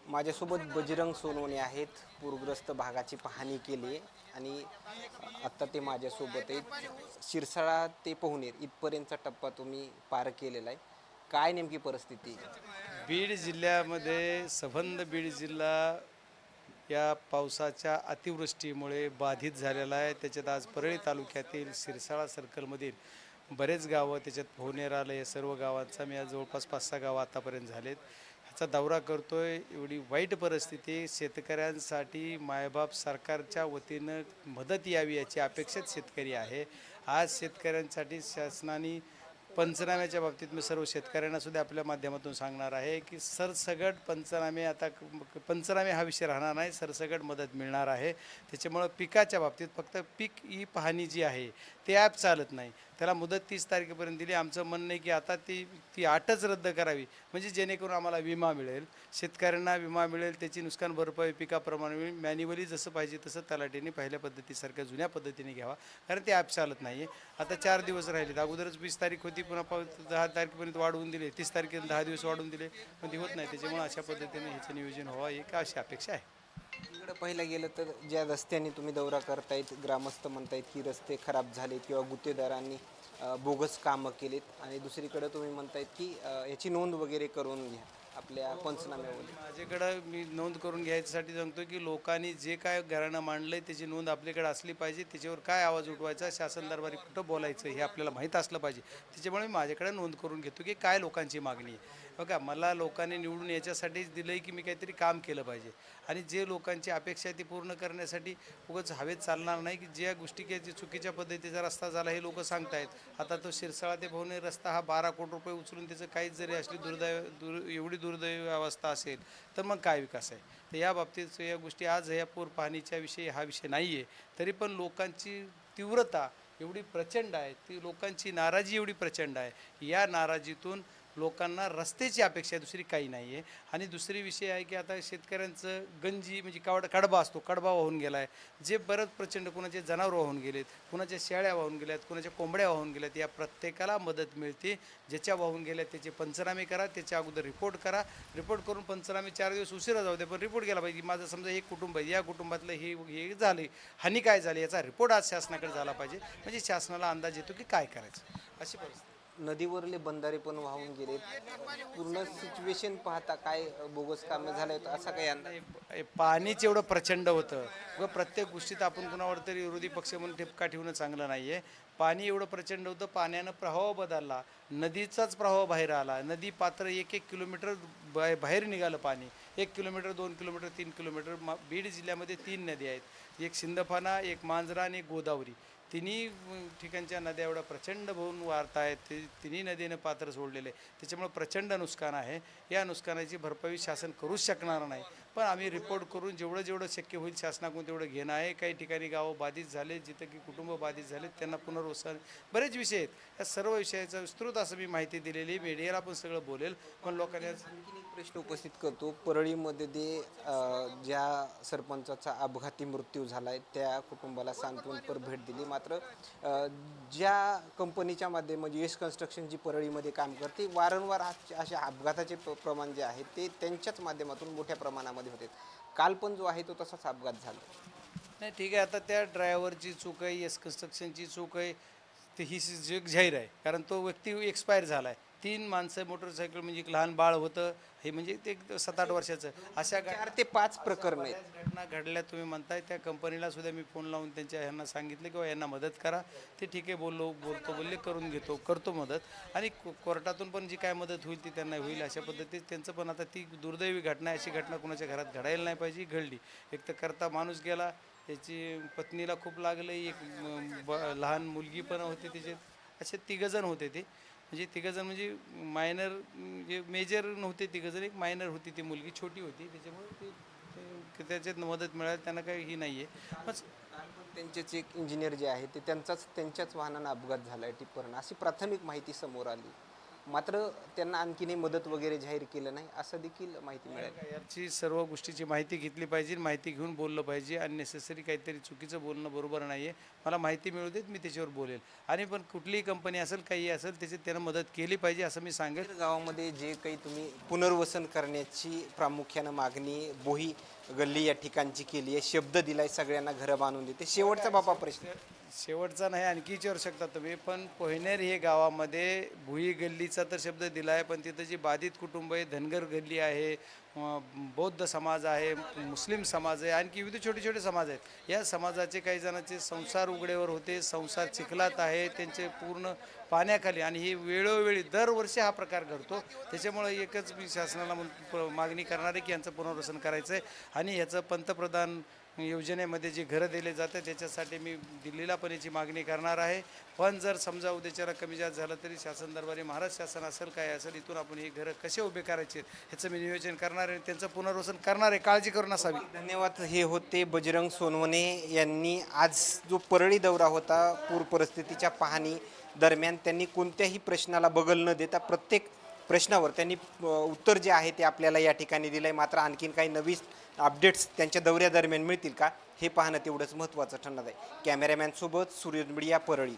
माझ्यासोबत बजरंग सोनवणे आहेत. पूरग्रस्त भागाची पाहणी केली आहे आणि आत्ता ते माझ्यासोबत आहेत. शिरसाळा ते पोहनेर इथपर्यंतचा टप्पा तुम्ही पार केलेला आहे. काय नेमकी परिस्थिती आहे? बीड जिल्ह्यामध्ये संबंध बीड जिल्हा या पावसाच्या अतिवृष्टीमुळे बाधित झालेला आहे. त्याच्यात आज परळी तालुक्यातील सिरसाळा सर्कलमधील बरेच गावं, त्याच्यात पोहनेर आलं, या सर्व गावांचा मी आज जवळपास 5-6 गावं आतापर्यंत झालेत. ह्याचा दौरा करतोय. एवढी वाईट परिस्थिती, शेतकऱ्यांसाठी मायबाप सरकारच्या वतीनं मदत यावी याची अपेक्षित शेतकरी आहे. आज शेतकऱ्यांसाठी शासनाने पंचनाम्याच्या बाबतीत मी सर्व शेतकऱ्यांना सुद्धा आपल्या माध्यमातून सांगणार आहे की सरसगट पंचनामे, आता पंचनामे हा विषय राहणार नाही, सरसगट मदत मिळणार आहे. त्याच्यामुळं पिकाच्या बाबतीत फक्त पीक ई पाहणी जी आहे ते ॲप चालत नाही, त्याला मुदत 30 तारखेपर्यंत दिली. आमचं म्हणणं आहे की आता ती अटच रद्द करावी, म्हणजे जेणेकरून आम्हाला विमा मिळेल, शेतकऱ्यांना विमा मिळेल, त्याची नुकसान भरपाई पिकाप्रमाणे मिळेल. मॅन्युअली जसं पाहिजे तसं तलाठीने पहिल्या पद्धतीसारख्या जुन्या पद्धतीने घ्यावा, कारण ते ॲप चालत नाही आहे. आता 4 दिवस राहिलेत. अगोदरच 20 तारीख होती, पुन्हा 10 तारखेपर्यंत वाढवून दिले, 30 तारखेला 10 दिवस वाढवून दिले, पण ते होत नाही. त्याच्यामुळे अशा पद्धतीने ह्याचं नियोजन व्हावं एक अशी अपेक्षा आहे. इकडं पहिलं गेलं तर ज्या रस्त्याने तुम्ही दौरा करतायत, ग्रामस्थ म्हणतायत की रस्ते खराब झालेत किंवा गुत्तेदारांनी बोगस कामं केलीत, आणि दुसरीकडं तुम्ही म्हणतायत की याची नोंद वगैरे करून घ्या आपल्या पंचनाम्यामध्ये. माझ्याकडं मी नोंद करून घ्यायसाठी सांगतो की लोकांनी जे काय घराणं मांडलं आहे त्याची नोंद आपल्याकडे असली पाहिजे. त्याच्यावर काय आवाज उठवायचा, शासन दरबारी कुठं बोलायचं हे आपल्याला माहीत असलं पाहिजे. त्याच्यामुळे मी माझ्याकडे नोंद करून घेतो की काय लोकांची मागणी आहे. बघा, मला लोकांनी निवडून याच्यासाठीच दिलं आहे की मी काहीतरी काम केलं पाहिजे, आणि जे लोकांची अपेक्षा आहे ती पूर्ण करण्यासाठी उगाच हवेत चालणार नाही. की ज्या गोष्टी की जे चुकीच्या पद्धतीचा रस्ता झाला हे लोक सांगतायत. आता तो शिरसाळा ते पोहनेर रस्ता हा 12 कोटी रुपये उचलून त्याचं काहीच जरी असली एवढी दुर्दैवी अवस्था असेल तर मग काय विकास आहे. तर या बाबतीत या गोष्टी आज या पूर पाहणीच्या विषयी हा विषय नाही आहे, तरी पण लोकांची तीव्रता एवढी प्रचंड आहे, ती लोकांची नाराजी एवढी प्रचंड आहे. या नाराजीतून लोकांना रस्त्याची अपेक्षा आहे, दुसरी काही नाही आहे. आणि दुसरी विषय आहे की आता शेतकऱ्यांचं गंजी म्हणजे कडबा असतो, कडबा वाहून गेला आहे. जे बरंच प्रचंड, कुणाचे जनावर वाहून गेलेत, कुणाच्या शेळ्या वाहून गेल्यात, कुणाच्या कोंबड्या वाहून गेल्यात. या प्रत्येकाला मदत मिळते. ज्याच्या वाहून गेल्यात त्याचे पंचनामे करा, त्याच्या अगोदर रिपोर्ट करा. रिपोर्ट करून पंचनामे 4 दिवस उशिरा जाऊ दे, पण रिपोर्ट गेला पाहिजे. माझं समजा एक कुटुंब आहे, या कुटुंबातलं हे झालं, हानी काय झाली याचा रिपोर्ट आज शासनाकडे झाला पाहिजे, म्हणजे शासनाला अंदाज येतो की काय करायचं. अशी परिस्थिती. नदीवरले बंधारे पण वाहून गेलेत. पूर्ण सिच्युएशन पाहता काय बोगस कामं झालेत असा काही अंदाज? पाणीच एवढं प्रचंड होतं व प्रत्येक गोष्टीत आपण कुणावर तरी विरोधी पक्ष म्हणून ठिपका ठेवणं चांगलं नाही आहे. पाणी एवढं प्रचंड होतं, पाण्यानं प्रवाह बदलला, नदीचाच प्रवाह बाहेर आला. नदी पात्र 1-1 किलोमीटर बाहेर निघालं पाणी. 1 किलोमीटर, 2 किलोमीटर, 3 किलोमीटर. बीड जिल्ह्यामध्ये 3 नदी आहेत, एक सिंदफाना, एक मांजरा आणि एक गोदावरी. तिन्ही ठिकाणच्या नद्या एवढ्या प्रचंड भरून वाहत आहेत. तिन्ही नदीनं पात्र सोडलेले आहे. त्याच्यामुळे प्रचंड नुकसान आहे. या नुकसानाची भरपाई शासन करूच शकणार नाही, पण आम्ही रिपोर्ट करून जेवढं शक्य होईल शासनाकडून तेवढं घेणं आहे. काही ठिकाणी गावं बाधित झाले, जिथं की कुटुंब बाधित झाले, त्यांना पुनर्वसन, बरेच विषय आहेत. या सर्व विषयाचा विस्तृत असं मी माहिती दिलेली, मीडियाला पण सगळं बोलेल. पण लोकांनी आणखीन एक प्रश्न उपस्थित करतो. परळीमध्ये ज्या सरपंचाचा अपघाती मृत्यू झाला आहे त्या कुटुंबाला सांत्वनपर भेट दिली, मात्र ज्या कंपनीच्या माध्यमात म्हणजे यश कन्स्ट्रक्शन जी परळीमध्ये काम करते, वारंवार अशा अपघाताचे प्रमाण जे आहे ते त्यांच्याच माध्यमातून मोठ्या प्रमाणामध्ये होते. काल पण जो आहे तो तसाच अपघात झाला. नाही, ठीक आहे. आता त्या ड्रायव्हरची चूक आहे, एस कन्स्ट्रक्शनची चूक आहे, ते ही जग जाहीर आहे, कारण तो व्यक्ती एक्सपायर झाला आहे. 3 माणसं, मोटरसायकल, म्हणजे एक लहान बाळ होतं, हे म्हणजे ते 7-8 वर्षाचं. अशा 4 ते 5 प्रकरण आहेत. बऱ्याच घटना घडल्या. तुम्ही म्हणताय त्या कंपनीला सुद्धा मी फोन लावून त्यांच्या ह्यांना सांगितलं किंवा यांना मदत करा. ते ठीक आहे, बोलले करून करतो मदत. आणि कोर्टातून पण जी काय मदत होईल ती त्यांना होईल अशा पद्धतीत त्यांचं पण. आता ती दुर्दैवी घटना, अशी घटना कुणाच्या घरात घडायला नाही पाहिजे, घडली. एक तर करता माणूस गेला, त्याची पत्नीला खूप लागलं, एक लहान मुलगी पण होती त्याचे. असे 3 जण होते ते, म्हणजे 3 जण म्हणजे मायनर, म्हणजे मेजर नव्हते 3 जण, एक मायनर होती, ती मुलगी छोटी होती. त्याच्यामुळे त्याच्यात मदत मिळाली, त्यांना काही ही नाही आहे. बस त्यांचेच एक इंजिनियर जे आहे ते त्यांच्याच वाहनानं अपघात झाला आहे, टिप्परनं, अशी प्राथमिक माहिती समोर आली. मात्र त्यांना आणखीनही मदत वगैरे जाहीर केलं नाही असं देखील माहिती मिळाली. याची सर्व गोष्टीची माहिती घेतली पाहिजे, माहिती घेऊन बोललं पाहिजे. अननेसेसरी काहीतरी चुकीचं बोलणं बरोबर नाही आहे. मला माहिती मिळू देत, मी त्याच्यावर बोलेल. आणि पण कुठलीही कंपनी असेल, काही असेल, त्याची त्यांना मदत केली पाहिजे असं मी सांगेल. गावामध्ये जे काही तुम्ही पुनर्वसन करण्याची प्रामुख्यानं मागणी बोही गल्ली या ठिकाणची केली आहे, शब्द दिलाय सगळ्यांना घरं बांधून देते, शेवटचा बापा प्रश्न शेवटचा नाही, आणखी विचारू शकता तुम्ही. पण पोहनेर हे गावामध्ये भुई गल्लीचा तर शब्द दिला आहे, पण तिथं जी बाधित कुटुंब आहे, धनगर गल्ली आहे, बौद्ध समाज आहे, मुस्लिम समाज आहे, आणखी विविध छोटे छोटे समाज आहेत. या समाजाचे काही जणांचे संसार उघडेवर होते, संसार चिखलात आहे, त्यांचे पूर्ण पाण्याखाली. आणि ही वेळोवेळी दरवर्षी हा प्रकार घडतो. त्याच्यामुळे एकच मी शासनाला मागणी करणार आहे की यांचं पुनर्वसन करायचं आहे. आणि ह्याचं पंतप्रधान योजनेमध्ये जे घरं दिले जातं त्याच्यासाठी मी दिल्लीला पण याची मागणी करणार आहे. पण जर समजा उद्याच्याला कमी जास्त झालं तरी शासन दरबारी महाराष्ट्र शासन असेल काय असेल, इथून आपण ही घरं कसे उभे करायचे ह्याचं मी नियोजन करणार आहे, त्यांचं पुनर्वसन करणार आहे. काळजी करू नसावी. धन्यवाद. हे होते बजरंग सोनवणे यांनी. आज जो परळी दौरा होता, पूर परिस्थितीच्या पाहणी दरम्यान त्यांनी कोणत्याही प्रश्नाला बगल न देता प्रत्येक प्रश्नावर त्यांनी उत्तर जे आहे ते आपल्याला या ठिकाणी दिलं आहे. मात्र आणखीन काही नवीन अपडेट्स त्यांच्या दौऱ्यादरम्यान मिळतील का हे पाहणं तेवढंच महत्त्वाचं ठरणार आहे. कॅमेरामॅनसोबत सूर्य मीडिया, परळी.